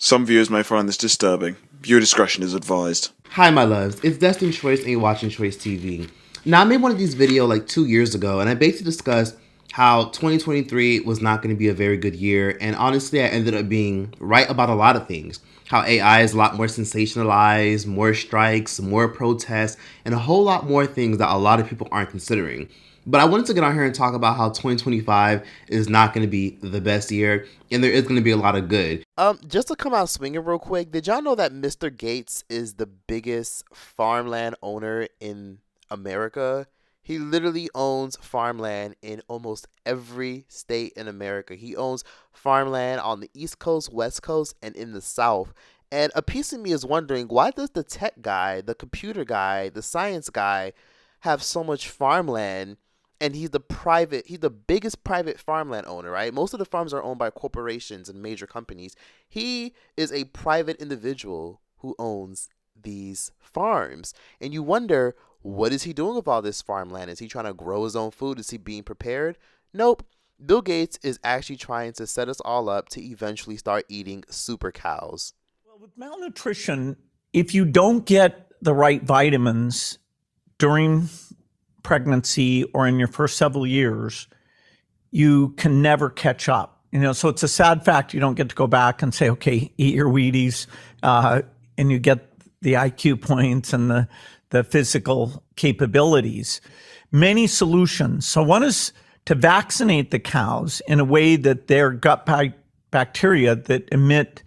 Some viewers may find this disturbing. Viewer discretion is advised. Hi, my loves. It's Destined Choice, and you're watching Choice TV. Now, I made one of these videos like 2 years ago, and I basically discussed how 2023 was not going to be a very good year. And honestly, I ended up being right about a lot of things. How AI is a lot more sensationalized, more strikes, more protests, and a whole lot more things that a lot of people aren't considering. But I wanted to get on here and talk about how 2025 is not going to be the best year, and there is going to be a lot of good. Just to come out swinging real quick, did y'all know that Mr. Gates is the biggest farmland owner in America? He literally owns farmland in almost every state in America. He owns farmland on the East Coast, West Coast, and in the South. And a piece of me is wondering, why does the tech guy, the computer guy, the science guy have so much farmland? And he's the biggest private farmland owner, right? Most of the farms are owned by corporations and major companies. He is a private individual who owns these farms. And you wonder, what is he doing with all this farmland? Is he trying to grow his own food? Is he being prepared? Nope. Bill Gates is actually trying to set us all up to eventually start eating super cows. Well, with malnutrition, if you don't get the right vitamins during pregnancy or in your first several years, you can never catch up. So it's a sad fact you don't get to go back and say, okay, eat your Wheaties, and you get the IQ points and the physical capabilities. Many solutions. So one is to vaccinate the cows in a way that their gut bacteria that emit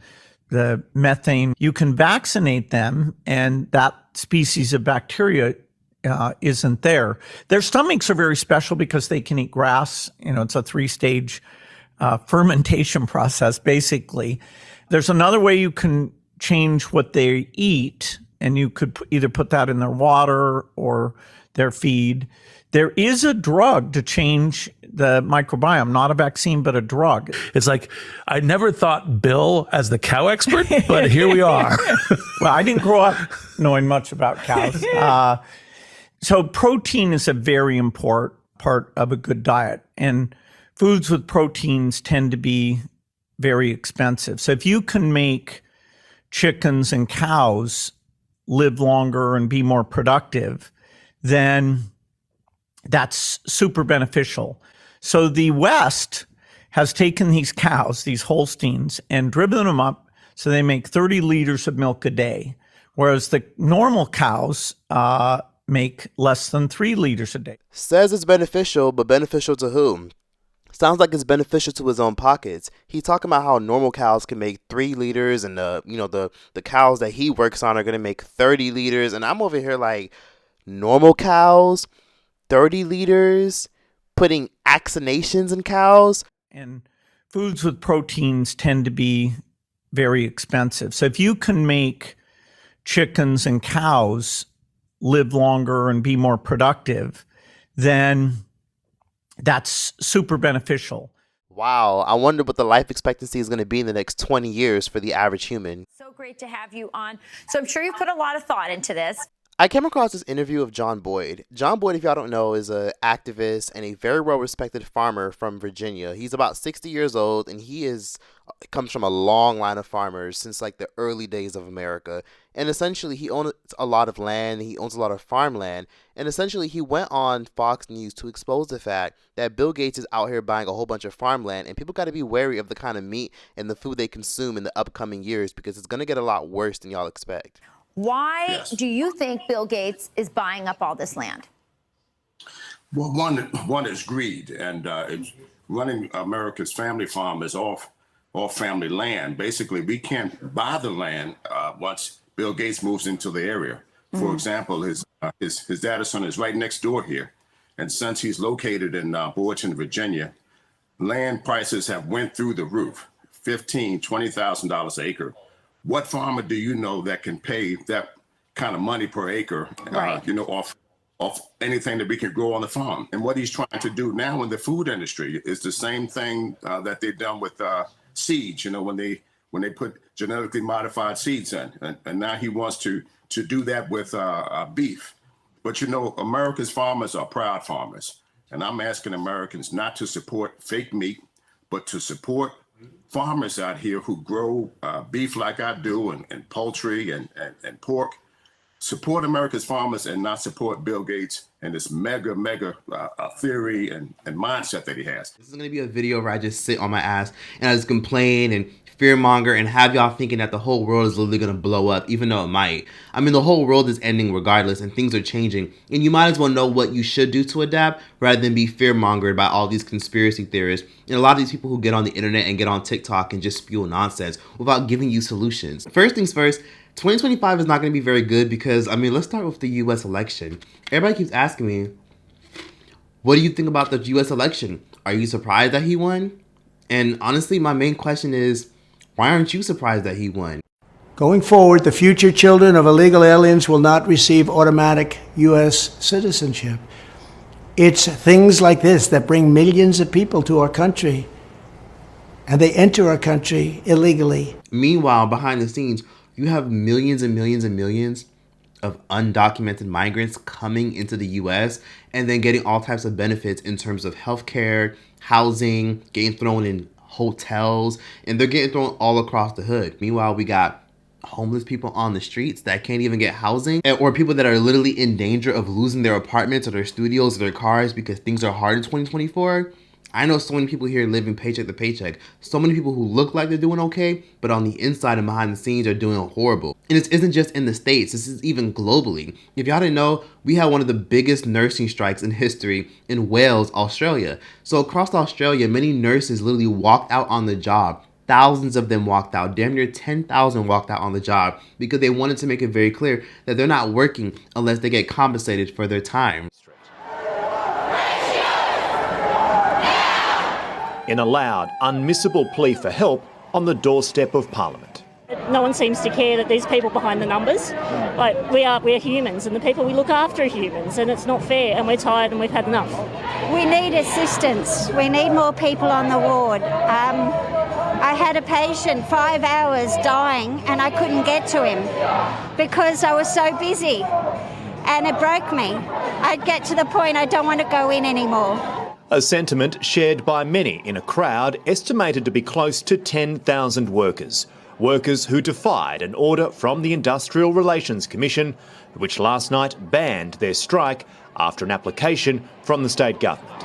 the methane, you can vaccinate them, and that species of bacteria isn't there. Their stomachs are very special because they can eat grass. It's a 3-stage fermentation process, basically. There's another way you can change what they eat, and you could either put that in their water or their feed. There is a drug to change the microbiome, not a vaccine, but a drug. It's like, I never thought Bill as the cow expert, but here we are. Well, I didn't grow up knowing much about cows. So protein is a very important part of a good diet, and foods with proteins tend to be very expensive. So if you can make chickens and cows live longer and be more productive, then that's super beneficial. So the West has taken these cows, these Holsteins, and driven them up so they make 30 liters of milk a day, whereas the normal cows make less than 3 liters a day. Says it's beneficial, but beneficial to whom? Sounds like it's beneficial to his own pockets. He's talking about how normal cows can make 3 liters, and the cows that he works on are going to make 30 liters. And I'm over here like, normal cows, 30 liters, putting vaccinations in cows. And foods with proteins tend to be very expensive. So if you can make chickens and cows live longer and be more productive, then that's super beneficial. Wow, I wonder what the life expectancy is going to be in the next 20 years for the average human. So great to have you on. So I'm sure you've put a lot of thought into this. I came across this interview of John Boyd. John Boyd, if y'all don't know, is an activist and a very well-respected farmer from Virginia. He's about 60 years old, and comes from a long line of farmers since like the early days of America. And essentially, he owns a lot of land. He owns a lot of farmland. And essentially, he went on Fox News to expose the fact that Bill Gates is out here buying a whole bunch of farmland, and people got to be wary of the kind of meat and the food they consume in the upcoming years, because it's going to get a lot worse than y'all expect. Why do you think Bill Gates is buying up all this land? Well, one is greed, and it's running America's family farm is off family land. Basically, we can't buy the land once Bill Gates moves into the area. For example, his data center is right next door here, and since he's located in Boydton, Virginia, land prices have went through the roof, $15,000-$20,000 an acre. What farmer do you know that can pay that kind of money per acre, Right. off anything that we can grow on the farm? And what he's trying to do now in the food industry is the same thing that they've done with seeds, when they put genetically modified seeds in. And now he wants to do that with beef. But, America's farmers are proud farmers. And I'm asking Americans not to support fake meat, but to support farmers out here who grow beef like I do and poultry and pork. Support America's farmers and not support Bill Gates and this mega theory and mindset that he has. This is going to be a video where I just sit on my ass and I just complain and fearmonger and have y'all thinking that the whole world is literally going to blow up, even though it might. I mean, the whole world is ending regardless and things are changing. And you might as well know what you should do to adapt rather than be fearmongered by all these conspiracy theorists and a lot of these people who get on the internet and get on TikTok and just spew nonsense without giving you solutions. First things first, 2025 is not going to be very good because, I mean, let's start with the U.S. election. Everybody keeps asking me, what do you think about the U.S. election? Are you surprised that he won? And honestly, my main question is, why aren't you surprised that he won? Going forward, the future children of illegal aliens will not receive automatic U.S. citizenship. It's things like this that bring millions of people to our country, and they enter our country illegally. Meanwhile, behind the scenes, you have millions and millions and millions of undocumented migrants coming into the U.S. and then getting all types of benefits in terms of healthcare, housing, getting thrown in hotels, and they're getting thrown all across the hood. Meanwhile, we got homeless people on the streets that can't even get housing, or people that are literally in danger of losing their apartments or their studios or their cars because things are hard in 2024. I know so many people here living paycheck to paycheck. So many people who look like they're doing okay, but on the inside and behind the scenes are doing horrible. And this isn't just in the States, this is even globally. If y'all didn't know, we had one of the biggest nursing strikes in history in Wales, Australia. So across Australia, many nurses literally walked out on the job. Thousands of them walked out. Damn near 10,000 walked out on the job because they wanted to make it very clear that they're not working unless they get compensated for their time. In a loud, unmissable plea for help on the doorstep of Parliament. No one seems to care that these people behind the numbers, like we're humans and the people we look after are humans, and it's not fair, and we're tired and we've had enough. We need assistance. We need more people on the ward. I had a patient 5 hours dying and I couldn't get to him because I was so busy, and it broke me. I'd get to the point I don't want to go in anymore. A sentiment shared by many in a crowd estimated to be close to 10,000 workers. Workers who defied an order from the Industrial Relations Commission, which last night banned their strike after an application from the state government.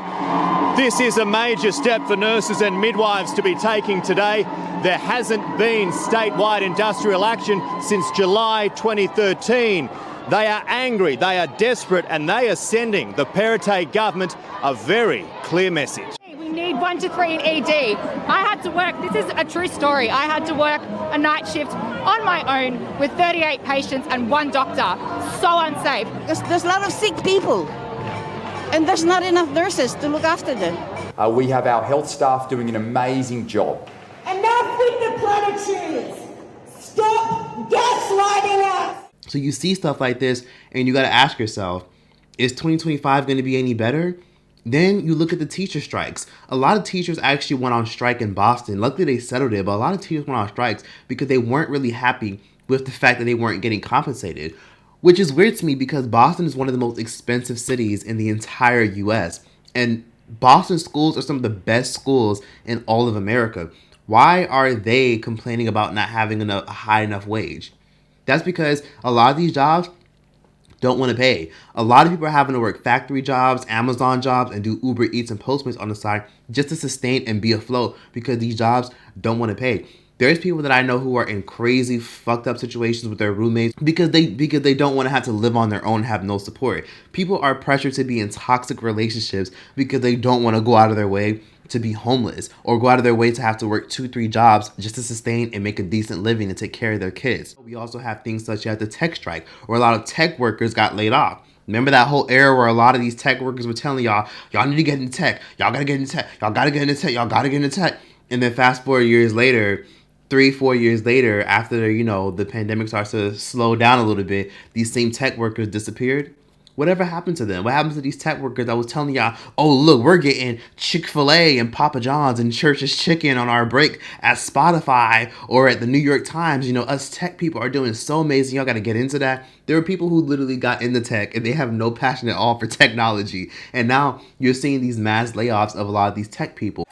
This is a major step for nurses and midwives to be taking today. There hasn't been statewide industrial action since July 2013. They are angry, they are desperate, and they are sending the Perrottet government a very clear message. We need 1 to 3 in ED. I had to work, this is a true story, I had to work a night shift on my own with 38 patients and 1 doctor. So unsafe. There's a lot of sick people, and there's not enough nurses to look after them. We have our health staff doing an amazing job. Enough with the platitudes! Stop gaslighting us! So you see stuff like this and you got to ask yourself, is 2025 going to be any better? Then you look at the teacher strikes. A lot of teachers actually went on strike in Boston. Luckily they settled it, but a lot of teachers went on strikes because they weren't really happy with the fact that they weren't getting compensated, which is weird to me because Boston is one of the most expensive cities in the entire US. And Boston schools are some of the best schools in all of America. Why are they complaining about not having a high enough wage? That's because a lot of these jobs don't want to pay. A lot of people are having to work factory jobs, Amazon jobs, and do Uber Eats and Postmates on the side just to sustain and be afloat because these jobs don't want to pay. There's people that I know who are in crazy fucked up situations with their roommates because they don't want to have to live on their own and have no support. People are pressured to be in toxic relationships because they don't want to go out of their way to be homeless or go out of their way to have to work 2-3 jobs just to sustain and make a decent living and take care of their kids. We also have things such as the tech strike, where a lot of tech workers got laid off. Remember that whole era where a lot of these tech workers were telling y'all need to get into tech, y'all gotta get into tech, y'all gotta get into tech, y'all gotta get into tech. And then fast forward years later, 3-4 years later, after the pandemic starts to slow down a little bit, these same tech workers disappeared. Whatever happened to them? What happened to these tech workers? I was telling y'all, oh, look, we're getting Chick-fil-A and Papa John's and Church's Chicken on our break at Spotify or at the New York Times. Us tech people are doing so amazing. Y'all got to get into that. There are people who literally got into tech and they have no passion at all for technology. And now you're seeing these mass layoffs of a lot of these tech people.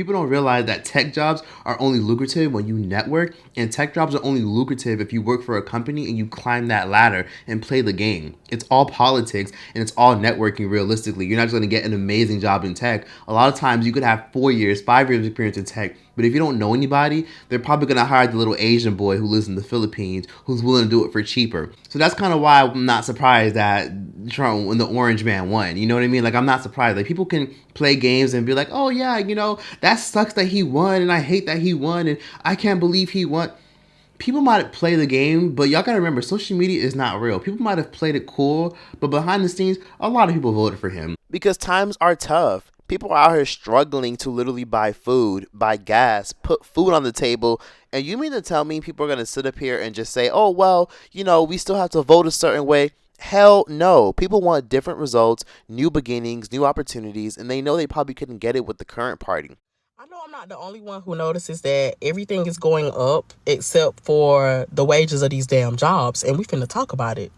People don't realize that tech jobs are only lucrative when you network, and tech jobs are only lucrative if you work for a company and you climb that ladder and play the game. It's all politics and it's all networking realistically. You're not just going to get an amazing job in tech. A lot of times you could have 4 years, 5 years of experience in tech, but if you don't know anybody, they're probably going to hire the little Asian boy who lives in the Philippines who's willing to do it for cheaper. So that's kind of why I'm not surprised that Trump, when the orange man won, you know what I mean? Like, I'm not surprised. Like, people can play games and be like, oh yeah, you know, that sucks that he won and I hate that he won and I can't believe he won. People might play the game, but y'all gotta remember, social media is not real. People might have played it cool, but behind the scenes, a lot of people voted for him. Because times are tough. People are out here struggling to literally buy food, buy gas, put food on the table. And you mean to tell me people are going to sit up here and just say, oh, well, you know, we still have to vote a certain way? Hell no. People want different results, new beginnings, new opportunities, and they know they probably couldn't get it with the current party. I know I'm not the only one who notices that everything is going up except for the wages of these damn jobs, and we finna talk about it.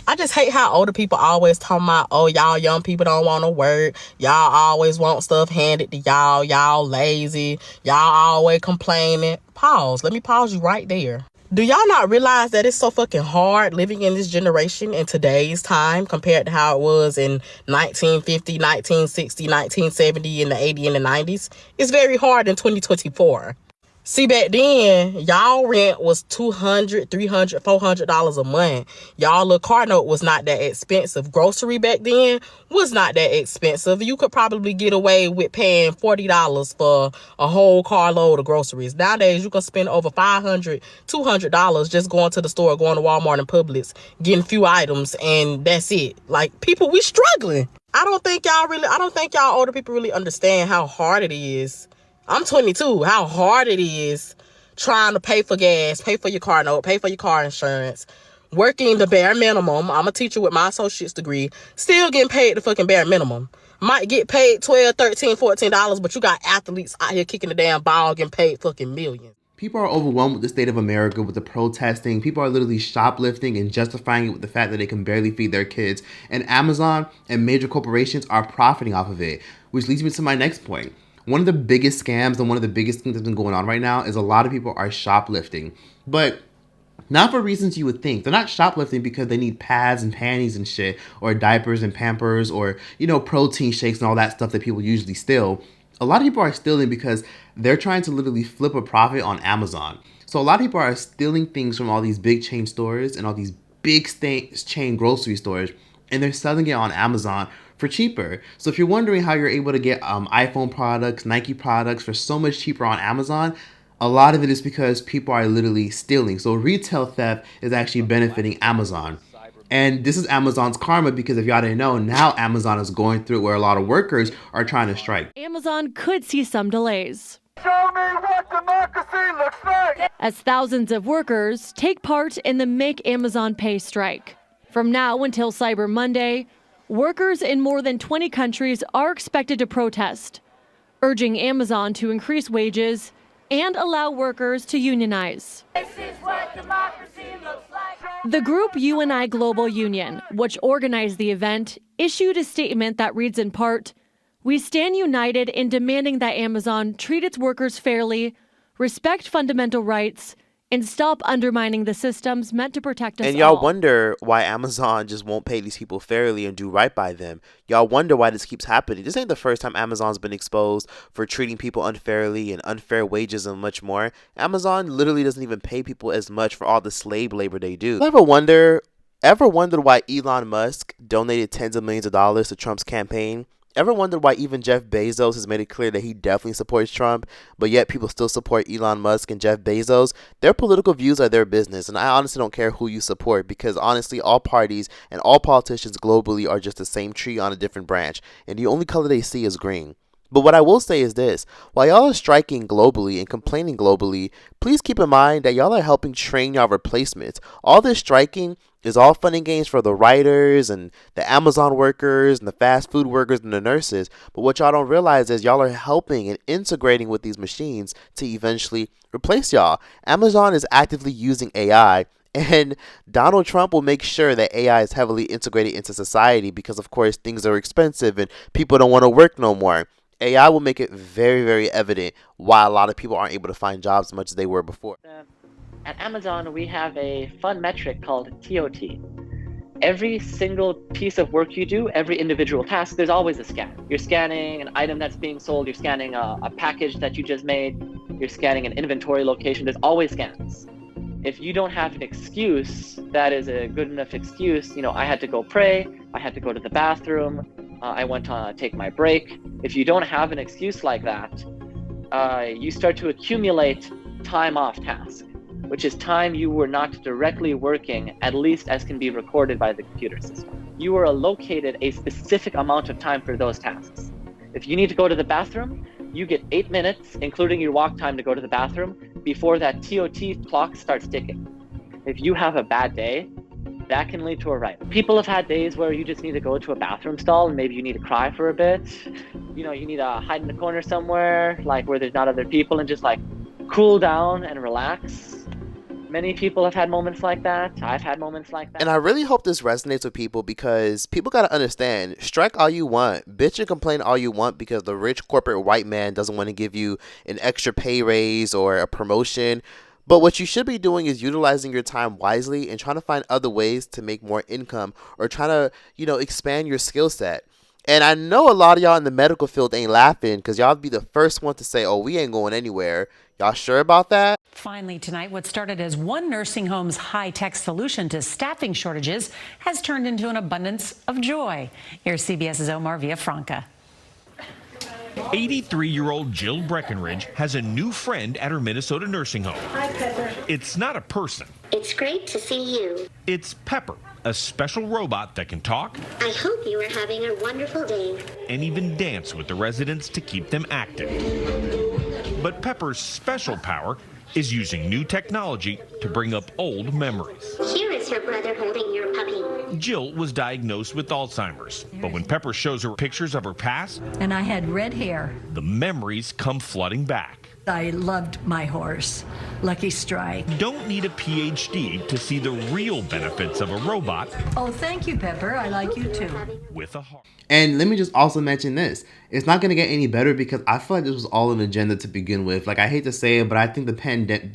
I just hate how older people always talking about, oh, y'all young people don't want to work. Y'all always want stuff handed to y'all. Y'all lazy. Y'all always complaining. Pause. Let me pause you right there. Do y'all not realize that it's so fucking hard living in this generation in today's time compared to how it was in 1950, 1960, 1970, and the 80s and the 90s? It's very hard in 2024. See, back then, y'all rent was $200, $300, $400 a month. Y'all little car note was not that expensive. Grocery back then was not that expensive. You could probably get away with paying $40 for a whole carload of groceries. Nowadays, you can spend over $500, $200 just going to the store, going to Walmart and Publix, getting a few items, and that's it. Like, people, we struggling. I don't think y'all older people really understand how hard it is. I'm 22. How hard it is trying to pay for gas, pay for your car note, pay for your car insurance, working the bare minimum. I'm a teacher with my associate's degree, still getting paid the fucking bare minimum. Might get paid $12, $13, $14, but you got athletes out here kicking the damn ball getting paid fucking millions. People are overwhelmed with the state of America, with the protesting. People are literally shoplifting and justifying it with the fact that they can barely feed their kids. And Amazon and major corporations are profiting off of it, which leads me to my next point. One of the biggest scams and one of the biggest things that's been going on right now is a lot of people are shoplifting, but not for reasons you would think. They're not shoplifting because they need pads and panties and shit, or diapers and Pampers, or, you know, protein shakes and all that stuff that people usually steal. A lot of people are stealing because they're trying to literally flip a profit on Amazon. So a lot of people are stealing things from all these big chain stores and all these big chain grocery stores, and they're selling it on Amazon for cheaper. So if you're wondering how you're able to get iPhone products, Nike products for so much cheaper on Amazon, a lot of it is because people are literally stealing. So retail theft is actually benefiting Amazon. And this is Amazon's karma, because if y'all didn't know, now Amazon is going through it where a lot of workers are trying to strike. Amazon could see some delays. Show me what democracy looks like! As thousands of workers take part in the Make Amazon Pay strike. From now until Cyber Monday, workers in more than 20 countries are expected to protest, urging Amazon to increase wages and allow workers to unionize. This is what democracy looks like. The group UNI Global Union, which organized the event, issued a statement that reads in part, "We stand united in demanding that Amazon treat its workers fairly, respect fundamental rights, and stop undermining the systems meant to protect us all." And y'all wonder why Amazon just won't pay these people fairly and do right by them. Y'all wonder why this keeps happening. This ain't the first time Amazon's been exposed for treating people unfairly and unfair wages and much more. Amazon literally doesn't even pay people as much for all the slave labor they do. Ever wondered why Elon Musk donated tens of millions of dollars to Trump's campaign? Ever wondered why even Jeff Bezos has made it clear that he definitely supports Trump, but yet people still support Elon Musk and Jeff Bezos? Their political views are their business, and I honestly don't care who you support, because honestly, all parties and all politicians globally are just the same tree on a different branch, and the only color they see is green. But what I will say is this: while y'all are striking globally and complaining globally, please keep in mind that y'all are helping train y'all replacements. All this striking is all fun and games for the writers and the Amazon workers and the fast food workers and the nurses. But what y'all don't realize is y'all are helping and integrating with these machines to eventually replace y'all. Amazon is actively using AI, and Donald Trump will make sure that AI is heavily integrated into society because, of course, things are expensive and people don't want to work no more. AI will make it very, very evident why a lot of people aren't able to find jobs as much as they were before. At Amazon, we have a fun metric called TOT. Every single piece of work you do, every individual task, there's always a scan. You're scanning an item that's being sold, you're scanning a package that you just made, you're scanning an inventory location, there's always scans. If you don't have an excuse that is a good enough excuse, I had to go pray, I had to go to the bathroom, I went to take my break. If you don't have an excuse like that, you start to accumulate time off task, which is time you were not directly working, at least as can be recorded by the computer system. You are allocated a specific amount of time for those tasks. If you need to go to the bathroom, you get 8 minutes, including your walk time, to go to the bathroom before that TOT clock starts ticking. If you have a bad day, that can lead to a write. People have had days where you just need to go to a bathroom stall and maybe you need to cry for a bit. You need to hide in the corner somewhere, like where there's not other people, and just like cool down and relax. Many people have had moments like that. I've had moments like that. And I really hope this resonates with people, because people got to understand, strike all you want, bitch and complain all you want because the rich corporate white man doesn't want to give you an extra pay raise or a promotion. But what you should be doing is utilizing your time wisely and trying to find other ways to make more income, or trying to, expand your skill set. And I know a lot of y'all in the medical field ain't laughing, because y'all be the first one to say, oh, we ain't going anywhere. Y'all sure about that? Finally tonight, what started as one nursing home's high-tech solution to staffing shortages has turned into an abundance of joy. Here's CBS's Omar Villafranca. 83-year-old Jill Breckenridge has a new friend at her Minnesota nursing home. Hi, Pepper. It's not a person. It's great to see you. It's Pepper, a special robot that can talk. I hope you are having a wonderful day. And even dance with the residents to keep them active. But Pepper's special power is using new technology to bring up old memories. Here is her brother holding your puppy. Jill was diagnosed with Alzheimer's, but when Pepper shows her pictures of her past, and I had red hair. the memories come flooding back. I loved my horse, Lucky Strike. Don't need a PhD to see the real benefits of a robot. Oh, thank you, Pepper. I like you too. With a heart. And let me just also mention this. It's not going to get any better, because I feel like this was all an agenda to begin with. Like, I hate to say it, but I think the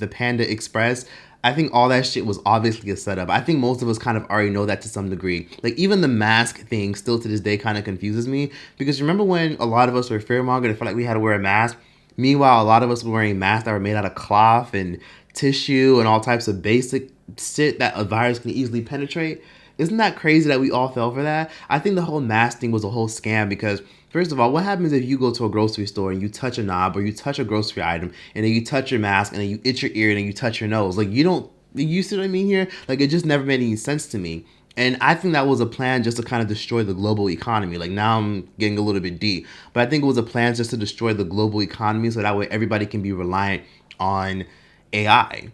Panda Express, I think all that shit was obviously a setup. I think most of us kind of already know that to some degree. Like, even the mask thing still to this day kind of confuses me, because remember when a lot of us were fearmongering and felt like we had to wear a mask? Meanwhile, a lot of us were wearing masks that were made out of cloth and tissue and all types of basic shit that a virus can easily penetrate. Isn't that crazy that we all fell for that? I think the whole mask thing was a whole scam, because first of all, what happens if you go to a grocery store and you touch a knob, or you touch a grocery item and then you touch your mask and then you itch your ear and then you touch your nose? Like, you see what I mean here? Like, it just never made any sense to me. And I think that was a plan just to kind of destroy the global economy. Like, now I'm getting a little bit deep, but I think it was a plan just to destroy the global economy so that way everybody can be reliant on AI.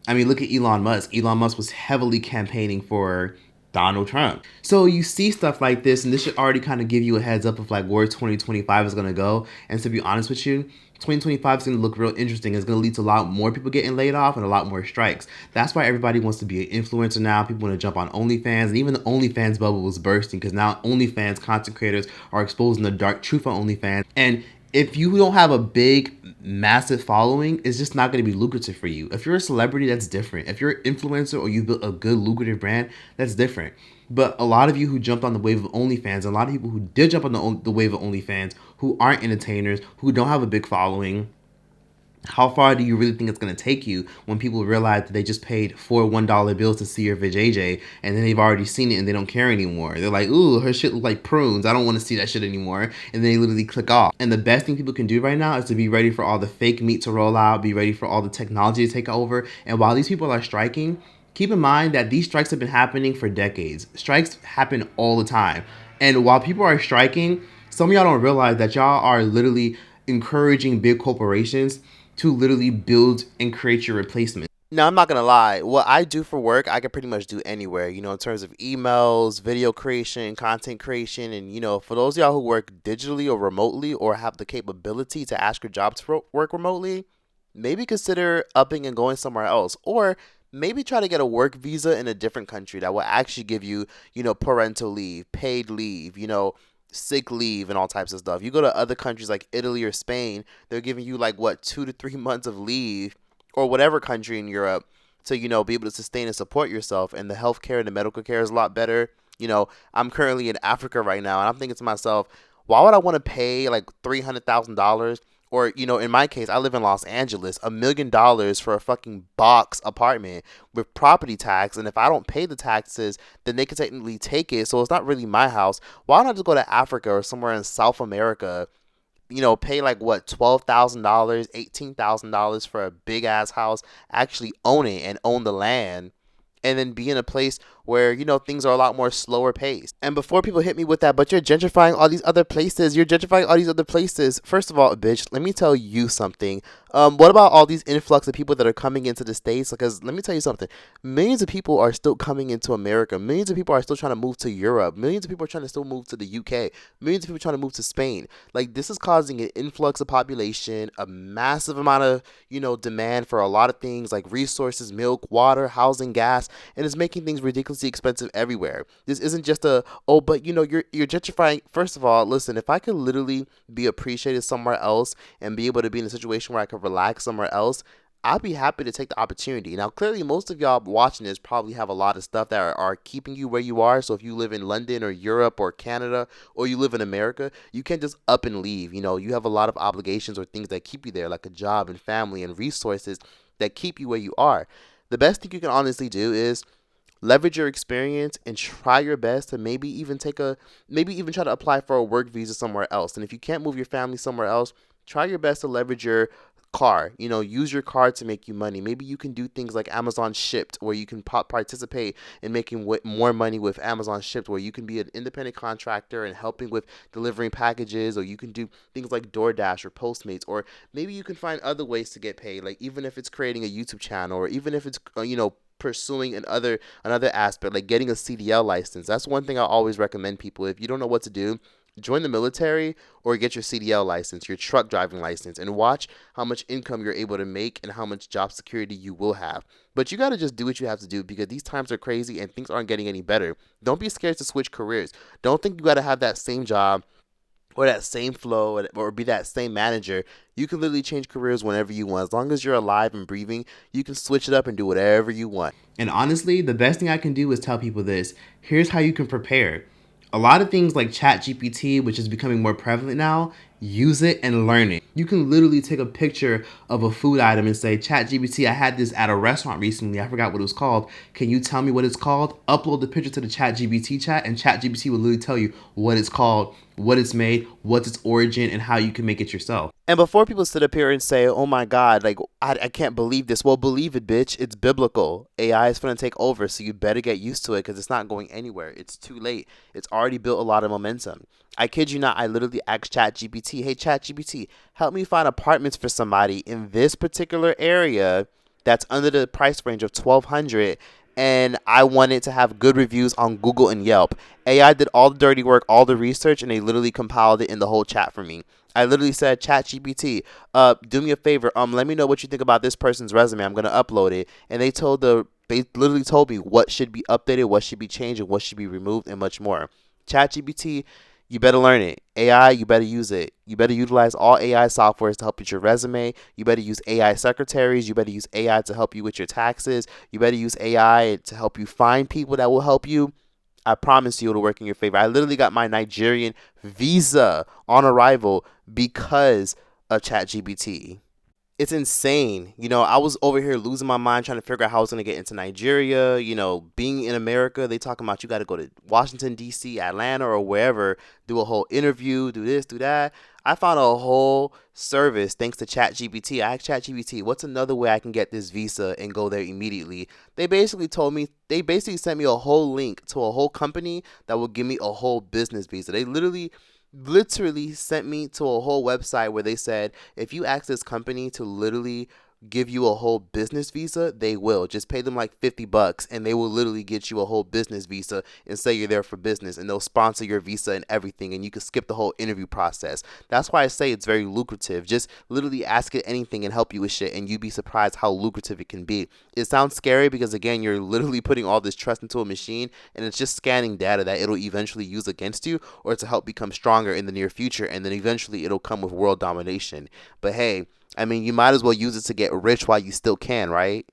I mean, look at Elon Musk. Elon Musk was heavily campaigning for Donald Trump. So you see stuff like this, and this should already kind of give you a heads up of like where 2025 is going to go. And to be honest with you, 2025 is going to look real interesting. It's going to lead to a lot more people getting laid off and a lot more strikes. That's why everybody wants to be an influencer now. People want to jump on OnlyFans, and even the OnlyFans bubble was bursting, because now OnlyFans content creators are exposing the dark truth on OnlyFans. And if you don't have a big, massive following, it's just not going to be lucrative for you. If you're a celebrity, that's different. If you're an influencer or you've built a good, lucrative brand, that's different. But a lot of you who jumped on the wave of OnlyFans, a lot of people who did jump on the wave of OnlyFans, who aren't entertainers, who don't have a big following, how far do you really think it's going to take you when people realize that they just paid 4 $1 bills to see your vajayjay, and then they've already seen it and they don't care anymore? They're like, ooh, her shit look like prunes. I don't want to see that shit anymore. And then they literally click off. And the best thing people can do right now is to be ready for all the fake meat to roll out, be ready for all the technology to take over. And while these people are striking, keep in mind that these strikes have been happening for decades. Strikes happen all the time. And while people are striking, some of y'all don't realize that y'all are literally encouraging big corporations to literally build and create your replacement. Now, I'm not going to lie. What I do for work, I can pretty much do anywhere, in terms of emails, video creation, content creation. And, for those of y'all who work digitally or remotely, or have the capability to ask your job to work remotely, maybe consider upping and going somewhere else. Or maybe try to get a work visa in a different country that will actually give you, parental leave, paid leave, sick leave and all types of stuff. You go to other countries like Italy or Spain, they're giving you like, what, 2 to 3 months of leave, or whatever country in Europe, to, you know, be able to sustain and support yourself. And the healthcare and the medical care is a lot better. You know, I'm currently in Africa right now, and I'm thinking to myself, why would I want to pay like $300,000? Or, you know, in my case, I live in Los Angeles, $1 million for a fucking box apartment with property tax. And if I don't pay the taxes, then they can technically take it. So it's not really my house. Why don't I just go to Africa or somewhere in South America, you know, pay like, what, $12,000, $18,000 for a big ass house, actually own it and own the land, and then be in a place where, you know, things are a lot more slower paced. And before people hit me with that, but you're gentrifying all these other places, first of all, bitch, let me tell you something. What about all these influx of people that are coming into the States? Because let me tell you something. Millions of people are still coming into America. Millions of people are still trying to move to Europe. Millions of people are trying to still move to the UK. Millions of people are trying to move to Spain. Like, this is causing an influx of population, a massive amount of, you know, demand for a lot of things like resources, milk, water, housing, gas, and it's making things ridiculously expensive everywhere. This isn't just but you know, you're gentrifying. First of all, listen, if I could literally be appreciated somewhere else and be able to be in a situation where I could relax somewhere else, I'd be happy to take the opportunity. Now, clearly, most of y'all watching this probably have a lot of stuff that are keeping you where you are. So if you live in London or Europe or Canada, or you live in America, you can't just up and leave. You know, you have a lot of obligations or things that keep you there, like a job and family and resources that keep you where you are. The best thing you can honestly do is leverage your experience and try your best to maybe even try to apply for a work visa somewhere else. And if you can't move your family somewhere else, try your best to leverage your car. You know, use your car to make you money. Maybe you can do things like Amazon Shipped, where you can participate in making more money with Amazon Shipped, where you can be an independent contractor and helping with delivering packages, or you can do things like DoorDash or Postmates, or maybe you can find other ways to get paid, like even if it's creating a YouTube channel, or even if it's pursuing another aspect like getting a CDL license. That's one thing I always recommend people. If you don't know what to do, join the military or get your CDL license, your truck driving license, and watch how much income you're able to make and how much job security you will have. But you got to just do what you have to do, because these times are crazy and things aren't getting any better. Don't be scared to switch careers. Don't think you got to have that same job or that same flow or be that same manager. You can literally change careers whenever you want. As long as you're alive and breathing, you can switch it up and do whatever you want. And honestly, the best thing I can do is tell people this. Here's how you can prepare. A lot of things like ChatGPT, which is becoming more prevalent now, use it and learn it. You can literally take a picture of a food item and say, ChatGPT, I had this at a restaurant recently. I forgot what it was called. Can you tell me what it's called? Upload the picture to the ChatGPT chat, and ChatGPT will literally tell you what it's called, what it's made, what's its origin, and how you can make it yourself. And before people sit up here and say, oh my God, like, I can't believe this. Well, believe it, bitch. It's biblical. AI is going to take over, so you better get used to it, because it's not going anywhere. It's too late. It's already built a lot of momentum. I kid you not, I literally asked ChatGPT, hey, ChatGPT, help me find apartments for somebody in this particular area that's under the price range of $1,200, and I wanted to have good reviews on Google and Yelp. AI did all the dirty work, all the research, and they literally compiled it in the whole chat for me. I literally said, ChatGPT, do me a favor, let me know what you think about this person's resume. I'm going to upload it. And they literally told me what should be updated, what should be changed, and what should be removed, and much more. ChatGPT, you better learn it. AI, you better use it. You better utilize all AI softwares to help with your resume. You better use AI secretaries. You better use AI to help you with your taxes. You better use AI to help you find people that will help you. I promise you it'll work in your favor. I literally got my Nigerian visa on arrival because of ChatGPT. It's insane. You know, I was over here losing my mind trying to figure out how I was going to get into Nigeria. You know, being in America, they talking about you got to go to Washington, D.C., Atlanta, or wherever, do a whole interview, do this, do that. I found a whole service thanks to ChatGPT. I asked ChatGPT, what's another way I can get this visa and go there immediately? They basically sent me a whole link to a whole company that will give me a whole business visa. They literally sent me to a whole website where they said, if you ask this company to literally give you a whole business visa, they will. Just pay them like $50 and they will literally get you a whole business visa and say you're there for business, and they'll sponsor your visa and everything, and you can skip the whole interview process. That's why I say it's very lucrative. Just literally ask it anything and help you with shit, and you'd be surprised how lucrative it can be. It sounds scary because, again, you're literally putting all this trust into a machine, and it's just scanning data that it'll eventually use against you or to help become stronger in the near future, and then eventually it'll come with world domination. But hey, I mean, you might as well use it to get rich while you still can, right?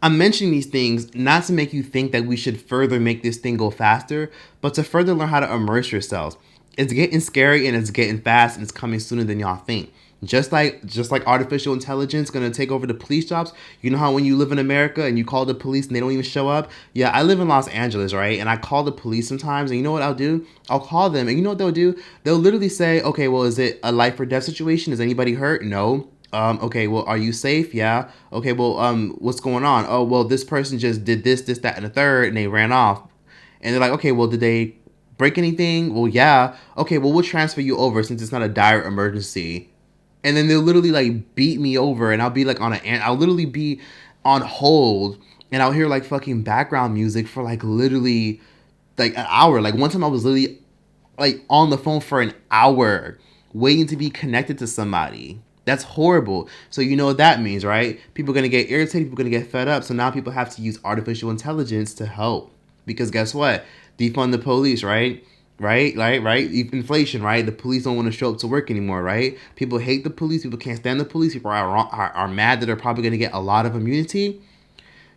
I'm mentioning these things not to make you think that we should further make this thing go faster, but to further learn how to immerse yourselves. It's getting scary and it's getting fast and it's coming sooner than y'all think. Just like artificial intelligence gonna take over the police jobs. You know how when you live in America and you call the police and they don't even show up? Yeah, I live in Los Angeles, right? And I call the police sometimes, and you know what I'll do? I'll call them, and you know what they'll do? They'll literally say, okay, well, is it a life or death situation? Is anybody hurt? No. Okay, well, are you safe? Yeah. Okay, well, what's going on? Oh, well, this person just did this, that, and the third, and they ran off. And they're like, okay, well, did they break anything? Well, yeah. Okay, well, we'll transfer you over since it's not a dire emergency. And then they'll literally like beat me over, and I'll be like I'll literally be on hold, and I'll hear like fucking background music for like literally like an hour. Like one time I was literally like on the phone for an hour waiting to be connected to somebody. That's horrible. So you know what that means, right? People are going to get irritated. People are going to get fed up. So now people have to use artificial intelligence to help. Because guess what? Defund the police, right? Right? Inflation, right? The police don't want to show up to work anymore, right? People hate the police. People can't stand the police. People are mad that they're probably going to get a lot of immunity.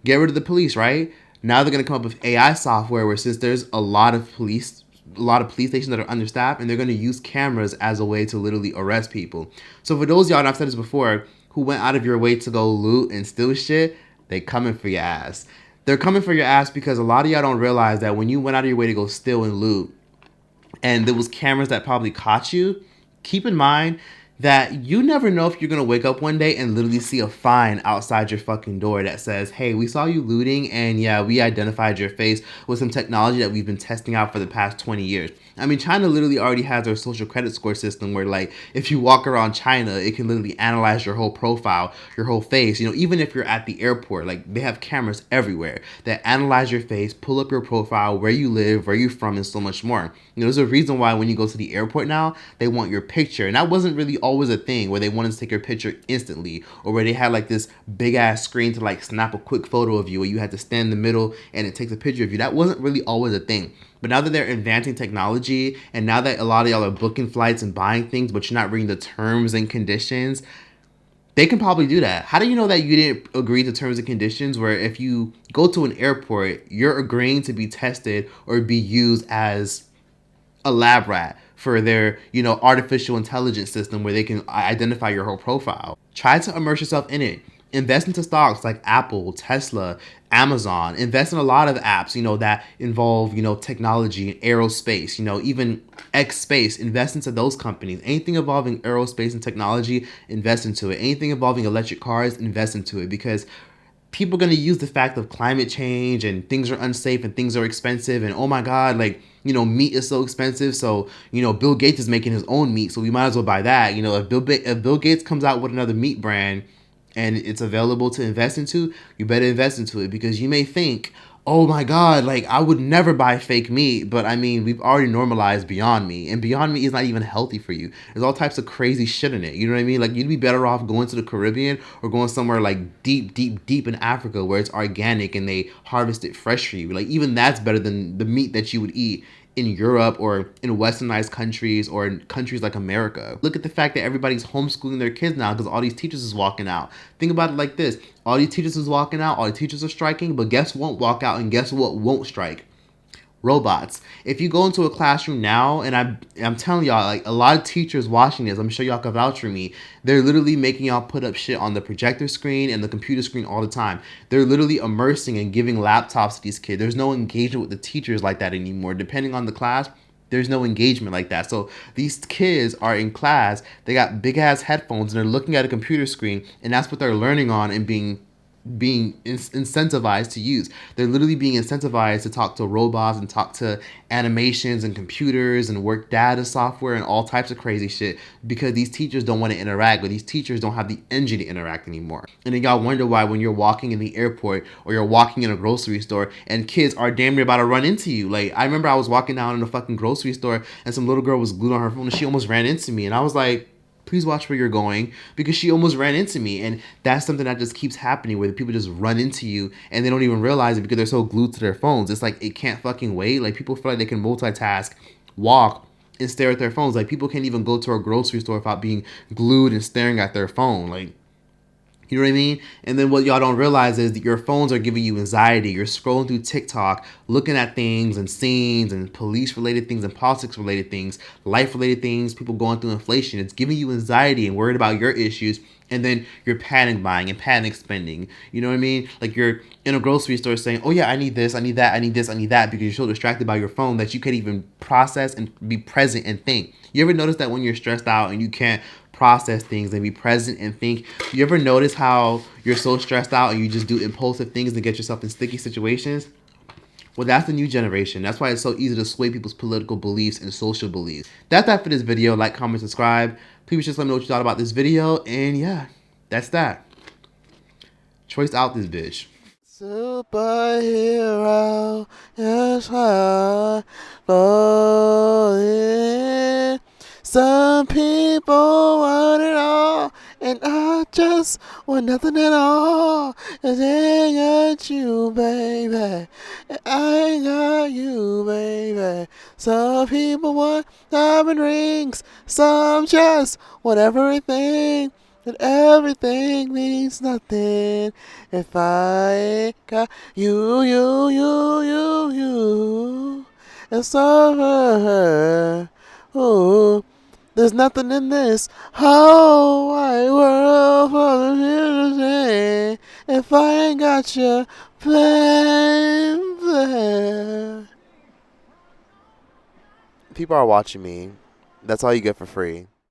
Get rid of the police, right? Now they're going to come up with AI software where since there's a lot of police stations that are understaffed, and they're going to use cameras as a way to literally arrest people. So for those y'all, and I've said this before, who went out of your way to go loot and steal shit, they coming for your ass. They're coming for your ass because a lot of y'all don't realize that when you went out of your way to go steal and loot, and there was cameras that probably caught you, keep in mind that you never know if you're going to wake up one day and literally see a fine outside your fucking door that says, hey, we saw you looting, and yeah, we identified your face with some technology that we've been testing out for the past 20 years. I mean, China literally already has their social credit score system where, like, if you walk around China, it can literally analyze your whole profile, your whole face. You know, even if you're at the airport, like, they have cameras everywhere that analyze your face, pull up your profile, where you live, where you're from, and so much more. You know, there's a reason why when you go to the airport now, they want your picture. And that wasn't really always a thing where they wanted to take your picture instantly, or where they had like this big ass screen to like snap a quick photo of you, where you had to stand in the middle and it takes a picture of you. That wasn't really always a thing. But now that they're advancing technology, and now that a lot of y'all are booking flights and buying things, but you're not reading the terms and conditions, they can probably do that. How do you know that you didn't agree to terms and conditions where if you go to an airport, you're agreeing to be tested or be used as a lab rat for their, you know, artificial intelligence system where they can identify your whole profile? Try to immerse yourself in it. Invest into stocks like Apple, Tesla, Amazon. Invest in a lot of apps, you know, that involve, you know, technology, aerospace, you know, even X Space. Invest into those companies. Anything involving aerospace and technology, invest into it. Anything involving electric cars, invest into it, because people are going to use the fact of climate change and things are unsafe and things are expensive, and oh my God, like, you know, meat is so expensive. So, you know, Bill Gates is making his own meat, so we might as well buy that. You know, if Bill Gates comes out with another meat brand and it's available to invest into, you better invest into it, because you may think, oh my God, like I would never buy fake meat. But I mean, we've already normalized Beyond Meat, and Beyond Meat is not even healthy for you. There's all types of crazy shit in it. You know what I mean? Like, you'd be better off going to the Caribbean or going somewhere like deep in Africa where it's organic and they harvest it fresh for you. Like, even that's better than the meat that you would eat in Europe or in westernized countries or in countries like America. Look at the fact that everybody's homeschooling their kids now because all these teachers is walking out. Think about it like this. All these teachers is walking out, all the teachers are striking, but guess what won't walk out and guess what won't strike? Robots. If you go into a classroom now, and I'm telling y'all, like, a lot of teachers watching this, I'm sure y'all can vouch for me, they're literally making y'all put up shit on the projector screen and the computer screen all the time. They're literally immersing and giving laptops to these kids. There's no engagement with the teachers like that anymore. Depending on the class, there's no engagement like that. So these kids are in class, they got big ass headphones and they're looking at a computer screen, and that's what they're learning on and being being incentivized to use. They're literally being incentivized to talk to robots and talk to animations and computers and work data software and all types of crazy shit because these teachers don't want to interact, but these teachers don't have the energy to interact anymore. And then y'all wonder why when you're walking in the airport or you're walking in a grocery store and kids are damn near about to run into you. Like, I remember I was walking down in a fucking grocery store and some little girl was glued on her phone and she almost ran into me. And I was like, please watch where you're going, because she almost ran into me. And that's something that just keeps happening where people just run into you and they don't even realize it because they're so glued to their phones. It's like, it can't fucking wait. Like, people feel like they can multitask, walk, and stare at their phones. Like, people can't even go to a grocery store without being glued and staring at their phone. Like, you know what I mean? And then what y'all don't realize is that your phones are giving you anxiety. You're scrolling through TikTok, looking at things and scenes and police-related things and politics-related things, life-related things, people going through inflation. It's giving you anxiety and worried about your issues. And then you're panic buying and panic spending. You know what I mean? Like, you're in a grocery store saying, oh yeah, I need this, I need that, I need this, I need that, because you're so distracted by your phone that you can't even process and be present and think. You ever notice that when you're stressed out and you can't process things and be present and think? You ever notice how you're so stressed out and you just do impulsive things and get yourself in sticky situations? Well, that's the new generation. That's why it's so easy to sway people's political beliefs and social beliefs. That's that for this video. Like, comment, subscribe. Please just let me know what you thought about this video. And yeah, that's that. Choice out this bitch. Superhero, yes, I love it. Some people want it all, and I just want nothing at all. And I got you, baby. And I got you, baby. Some people want diamond rings, some just want everything. And everything means nothing if I ain't got you. And so her. Ooh, there's nothing in this whole wide world for me to say if I ain't got you, baby. People are watching me. That's all you get for free.